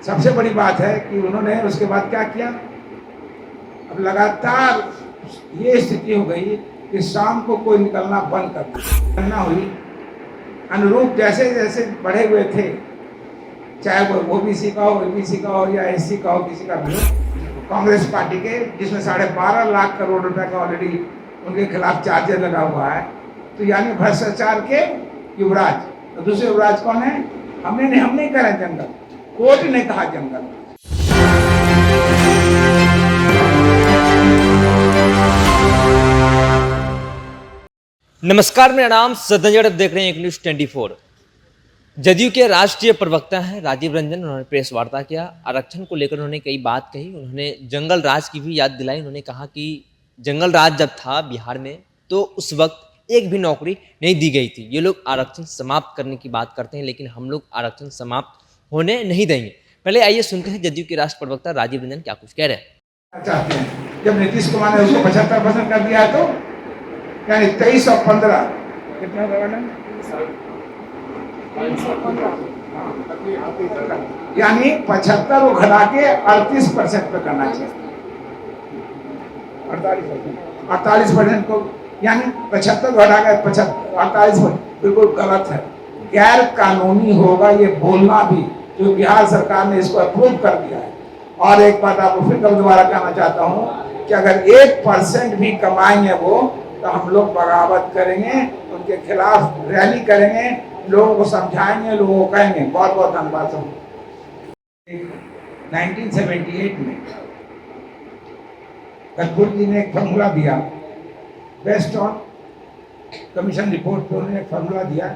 सबसे बड़ी बात है कि उन्होंने उसके बाद क्या किया, अब लगातार ये स्थिति हो गई कि शाम को कोई निकलना बंद कर दिया हुई। अनुरूप जैसे जैसे बढ़े हुए थे, चाहे वो ओबीसी का हो, एबीसी का हो या एससी का हो, किसी का भी हो, कांग्रेस पार्टी के, जिसमें 12.5 लाख करोड़ रुपए का ऑलरेडी उनके खिलाफ चार्जर लगा हुआ है, तो यानी भ्रष्टाचार के युवराज। तो दूसरे युवराज कौन है? हम नहीं कह रहे जंगल, कोर्ट ने कहा जंगल। नमस्कार, मेरा नाम सदनजड़, देख रहे हैं एक न्यूज़ 24। जदयू के राष्ट्रीय प्रवक्ता हैं राजीव रंजन। उन्होंने प्रेस वार्ता किया। आरक्षण को लेकर उन्होंने कई बात कही। उन्होंने जंगल राज की भी याद दिलाई। उन्होंने कहा कि जंगल राज जब था बिहार में तो उस वक्त एक भी नौकरी नहीं दी गई थी। ये लोग आरक्षण समाप्त करने की बात करते हैं, लेकिन हम लोग आरक्षण समाप्त होने नहीं देंगे। पहले आइए सुनते हैं जदयू के राष्ट्रीय प्रवक्ता राजीव रंजन क्या कुछ कह रहे हैं। चाहते हैं जब नीतीश कुमार ने उसको 75% कर दिया तो यानी 23 और 15 कितना यानी 75 को घटा के 38% पे करना चाहिए। 48% को यानी 75 घटा के 48% बिल्कुल गलत है, गैर कानूनी होगा ये बोलना भी, जो बिहार सरकार ने इसको अप्रूव कर दिया है। और एक बात आपको फिर दोबारा कहना चाहता हूँ कि अगर 1% भी कमाएंगे वो, तो हम लोग बगावत करेंगे, उनके खिलाफ रैली करेंगे, लोगों को समझाएंगे, लोगों को कहेंगे। बहुत बहुत धन्यवाद। 1978 में कपूर जी ने एक फॉर्मूला दिया, बेस्ड ऑन कमीशन रिपोर्ट पे उन्होंने एक फॉर्मूला दिया,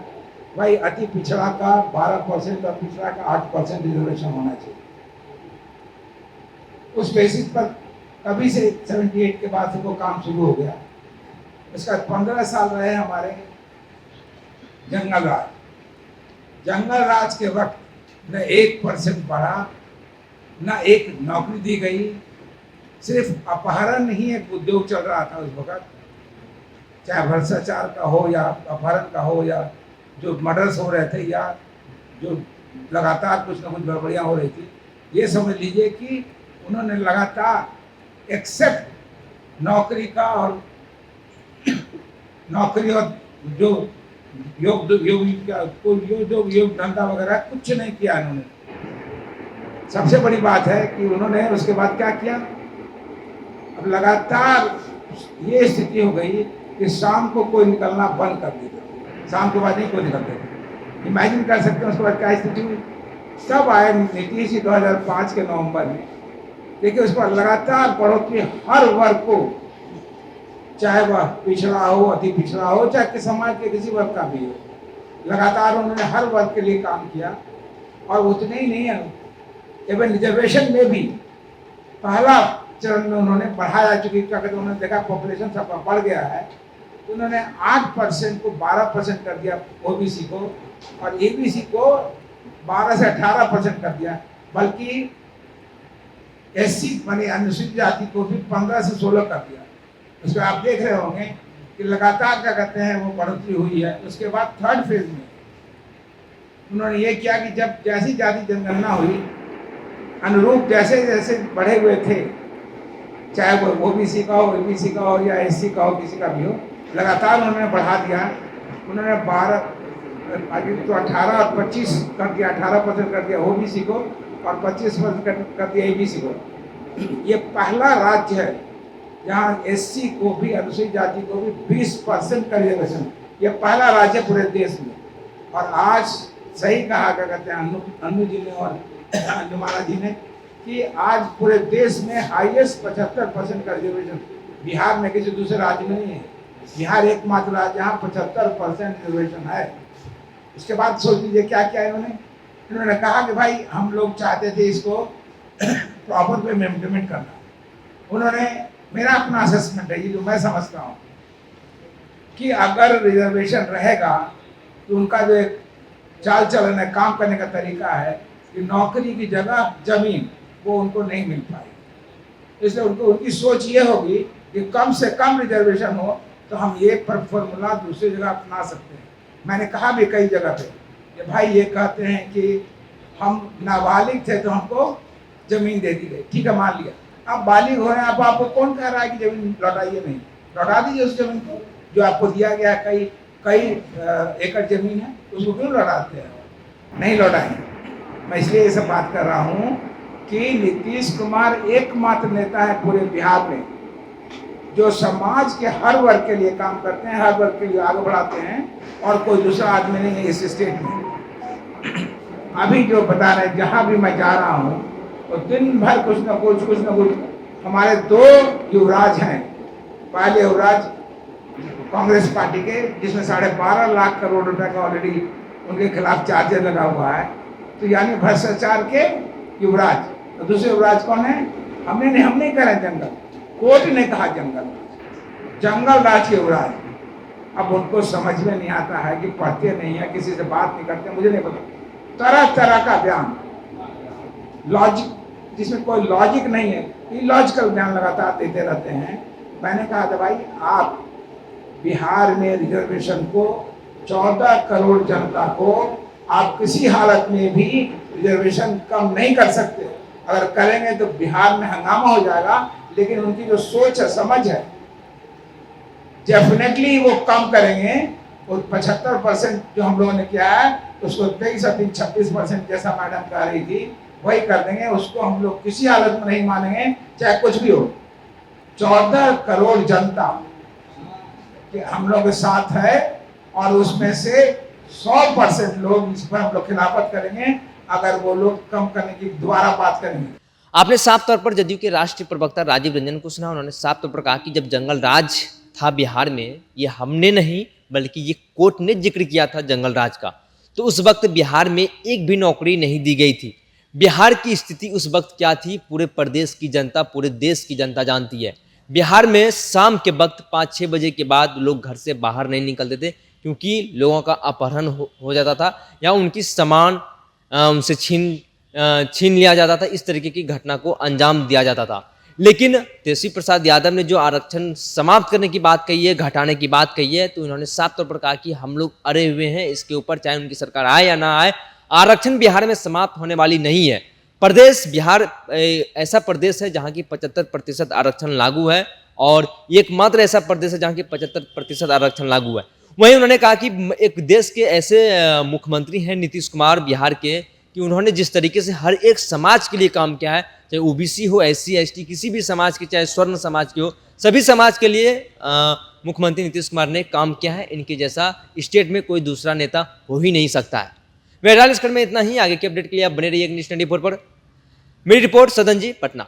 भाई अति पिछड़ा का 12% और पिछड़ा का 8% रिजर्वेशन होना चाहिए। उस बेसिस पर तभी से 78 के बाद से वो काम शुरू हो गया। इसका 15 साल रहे हमारे जंगल राज। जंगल राज के वक्त न 1% बढ़ा, न एक नौकरी दी गई। सिर्फ अपहरण ही एक उद्योग चल रहा था उस वक्त, चाहे भ्रष्टाचार का हो या अपहरण का हो या जो मर्डर्स हो रहे थे या जो लगातार कुछ न कुछ गड़बड़ियाँ हो रही थी। ये समझ लीजिए कि उन्होंने लगातार एक्सेप्ट नौकरी का और नौकरी और जो योग धंधा वगैरह कुछ नहीं किया इन्होंने। सबसे बड़ी बात है कि उन्होंने उसके बाद क्या किया, अब लगातार ये स्थिति हो गई कि शाम को कोई निकलना बंद कर दिया। शाम के बाद नहीं कोई निकलते थे। इमेजिन कर सकते हैं उसके बाद क्या स्थिति हुई। तब आए नीतीश जी 2005 के नवंबर में। देखिए उस पर लगातार बढ़ोतरी हर वर्ग को, चाहे वह पिछड़ा हो, अति पिछड़ा हो, चाहे कि समाज के किसी वर्ग का भी हो, लगातार उन्होंने हर वर्ग के लिए काम किया। और उतने ही नहीं है, इवन रिजर्वेशन में भी पहला चरण में उन्होंने बढ़ाया, चूंकि क्या कहते हैं उन्होंने देखा पॉपुलेशन सब बढ़ गया है, तो उन्होंने 8% को 12% कर दिया ओबीसी को, और एबीसी को 12 से 18% कर दिया। बल्कि एससी माने अनुसूचित जाति को भी 15 से 16 कर दिया। उसको आप देख रहे होंगे कि लगातार क्या कहते हैं वो बढ़ोतरी हुई है। उसके बाद थर्ड फेज में उन्होंने ये किया कि जब जैसी जाति जनगणना हुई, अनुरूप जैसे जैसे बढ़े हुए थे, चाहे वो ओबीसी का हो, एबीसी का हो या एससी का हो, किसी का भी हो, लगातार उन्होंने बढ़ा दिया। उन्होंने 18 और 25 कर दिया, 18% कर दिया ओबीसी को और 25% कर दिया एबीसी को। ये पहला राज्य है जहाँ एससी को भी, अनुसूचित जाति को भी 20% का रिजर्वेशन। ये पहला राज्य पूरे देश में। और आज सही कहा क्या कहते हैं अनु जी ने और अनुमाना जी ने कि आज पूरे देश में हाईएस्ट 75% का रिजर्वेशन बिहार में किसी दूसरे राज्य में नहीं है। बिहार एकमात्र राज्य जहाँ 75% रिजर्वेशन है। उसके बाद सोच लीजिए क्या किया इन्होंने कहा कि भाई हम लोग चाहते थे इसको प्रॉपर वे में इम्प्लीमेंट करना। उन्होंने, मेरा अपना असेसमेंट है ये जो मैं समझता हूँ कि अगर रिजर्वेशन रहेगा तो उनका जो एक चाल चलन है, काम करने का तरीका है कि नौकरी की जगह जमीन वो उनको नहीं मिल पाएगी। इसलिए उनकी सोच ये होगी कि कम से कम रिजर्वेशन हो तो हम ये फॉर्मूला दूसरी जगह अपना सकते हैं। मैंने कहा भी कई जगह पे कि भाई ये कहते हैं कि हम नाबालिग थे तो हमको जमीन दे दी गई, ठीक है, मान लिया। अब बालिग हो रहे हैं, अब आपको कौन कह रहा है कि जमीन लौटाइए? नहीं, लौटा दीजिए उस जमीन को जो आपको दिया गया है। कई कई एकड़ जमीन है, उसको क्यों लौटाते हैं? नहीं लौटाएंगे। मैं इसलिए ये सब बात कर रहा हूँ कि नीतीश कुमार एकमात्र नेता है पूरे बिहार में जो समाज के हर वर्ग के लिए काम करते हैं, हर वर्ग के लिए आगे बढ़ाते हैं, और कोई दूसरा आदमी नहीं है इस स्टेट में। अभी जो बता रहे, जहाँ भी मैं जा रहा हूँ तो दिन भर कुछ न कुछ हमारे 2 युवराज हैं। पहले युवराज कांग्रेस पार्टी के, जिसमें 12.5 लाख करोड़ रुपए का ऑलरेडी उनके खिलाफ चार्जर लगा हुआ है, तो यानी भ्रष्टाचार के युवराज। तो दूसरे युवराज कौन है? हमने नहीं कहा जंगल, कोर्ट ने कहा जंगल राज के युवराज। अब उनको समझ में नहीं आता है कि पढ़ते नहीं है, किसी से बात नहीं करते, मुझे नहीं पता। तरह तरह का बयान, लॉजिक जिसमें कोई लॉजिक नहीं है, इलॉजिकल बयान लगातार देते रहते हैं। मैंने कहा था भाई, आप बिहार में रिजर्वेशन को 14 करोड़ जनता को आप किसी हालत में भी रिजर्वेशन कम नहीं कर सकते। अगर करेंगे तो बिहार में हंगामा हो जाएगा। लेकिन उनकी जो सोच है, समझ है, डेफिनेटली वो कम करेंगे। और 75% जो हम लोगों ने किया है उसको 23-26% जैसा मैडम कह रही थी वही कर देंगे। उसको हम लोग किसी हालत में नहीं मानेंगे, चाहे कुछ भी हो। 14 करोड़ जनता कि हम लोग के साथ है, और उसमें से 100% लोग इस पर हम लोग खिलाफत करेंगे अगर वो लोग कम करने की दोबारा बात करेंगे। आपने साफ तौर पर जदयू के राष्ट्रीय प्रवक्ता राजीव रंजन को सुना। उन्होंने साफ तौर पर कहा कि जब जंगल राज था बिहार में, ये हमने नहीं बल्कि ये कोर्ट ने जिक्र किया था जंगल राज का, तो उस वक्त बिहार में एक भी नौकरी नहीं दी गई थी। बिहार की स्थिति उस वक्त क्या थी, पूरे प्रदेश की जनता, पूरे देश की जनता जानती है। बिहार में शाम के वक्त 5-6 बजे के बाद लोग घर से बाहर नहीं निकलते थे, क्योंकि लोगों का अपहरण हो जाता था या उनकी सामान उनसे छीन लिया जाता था। इस तरीके की घटना को अंजाम दिया जाता था। लेकिन तेजस्वी प्रसाद यादव ने जो आरक्षण समाप्त करने की बात कही है, घटाने की बात कही है, तो इन्होंने साफ तौर पर कहा कि हम लोग अड़े हुए हैं इसके ऊपर, चाहे उनकी सरकार आए या ना आए, आरक्षण बिहार में समाप्त होने वाली नहीं है। प्रदेश बिहार ऐसा प्रदेश है जहाँ की 75% आरक्षण लागू है, और एकमात्र ऐसा प्रदेश है जहाँ की 75% आरक्षण लागू है। वहीं उन्होंने कहा कि एक देश के ऐसे मुख्यमंत्री हैं नीतीश कुमार बिहार के, कि उन्होंने जिस तरीके से हर एक समाज के लिए काम किया है, चाहे ओबीसी हो, SC ST, किसी भी समाज के, चाहे स्वर्ण समाज के हो, सभी समाज के लिए मुख्यमंत्री नीतीश कुमार ने काम किया है। इनके जैसा स्टेट में कोई दूसरा नेता हो ही नहीं सकता है। मेरा इस खंड में इतना ही। आगे के अपडेट के लिए आप बने रहिए न्यूज़ 24 पर। मेरी रिपोर्ट, सदन जी, पटना।